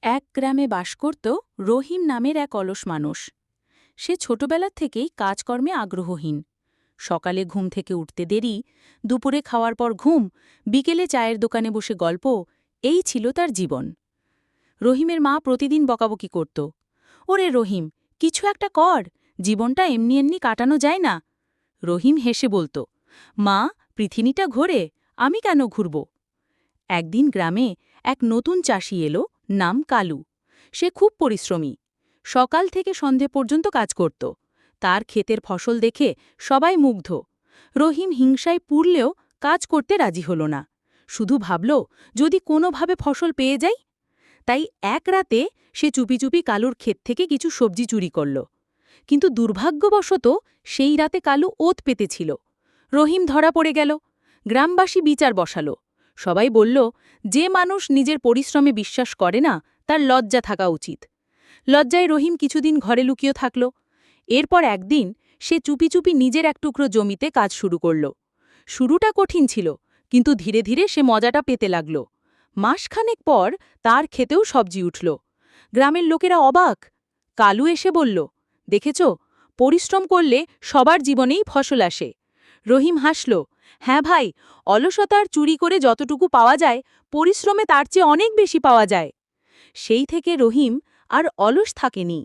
এক গ্রামে বাস করত রহিম নামের এক অলস মানুষ। সে ছোটবেলা থেকেই কাজকর্মে আগ্রহহীন। সকালে ঘুম থেকে উঠতে দেরি, দুপুরে খাওয়ার পর ঘুম, বিকেলে চায়ের দোকানে বসে গল্প, এই ছিল তার জীবন। রহিমের মা প্রতিদিন বকাবকি করত, ওরে রহিম, কিছু একটা কর, জীবনটা এমনি এমনি কাটানো যায় না। রহিম হেসে বলত, মা, পৃথিবীটা ঘোরে, আমি কেন ঘুরব। একদিন গ্রামে এক নতুন চাষি এলো, নাম কালু। সে খুব পরিশ্রমী, সকাল থেকে সন্ধে পর্যন্ত কাজ করত। তার ক্ষেতের ফসল দেখে সবাই মুগ্ধ। রহিম হিংসায় পুড়লেও কাজ করতে রাজি হল না, শুধু ভাবল যদি কোনোভাবে ফসল পেয়ে যাই। তাই এক রাতে সে চুপি চুপি কালুর ক্ষেত থেকে কিছু সবজি চুরি করল। কিন্তু দুর্ভাগ্যবশত সেই রাতে কালু ওত পেতেছিল। রহিম ধরা পড়ে গেল। গ্রামবাসী বিচার বসালো। সবাই বলল, যে মানুষ নিজের পরিশ্রমে বিশ্বাস করে না, তার লজ্জা থাকা উচিত। লজ্জায় রহিম কিছুদিন ঘরে লুকিয়ে থাকল। এরপর একদিন সে চুপি চুপি নিজের এক টুকরো জমিতে কাজ শুরু করল। শুরুটা কঠিন ছিল, কিন্তু ধীরে ধীরে সে মজাটা পেতে লাগল। মাসখানেক পর তার ক্ষেতেও সবজি উঠল। গ্রামের লোকেরা অবাক। কালু এসে বলল, দেখেছ, পরিশ্রম করলে সবার জীবনেই ফসল আসে। রহিম হাসল, হ্যাঁ ভাই, অলসতার চুরি করে যতটুকু পাওয়া যায়, পরিশ্রমে তার চেয়ে অনেক বেশি পাওয়া যায়। সেই থেকে রহিম আর অলস থাকেনি।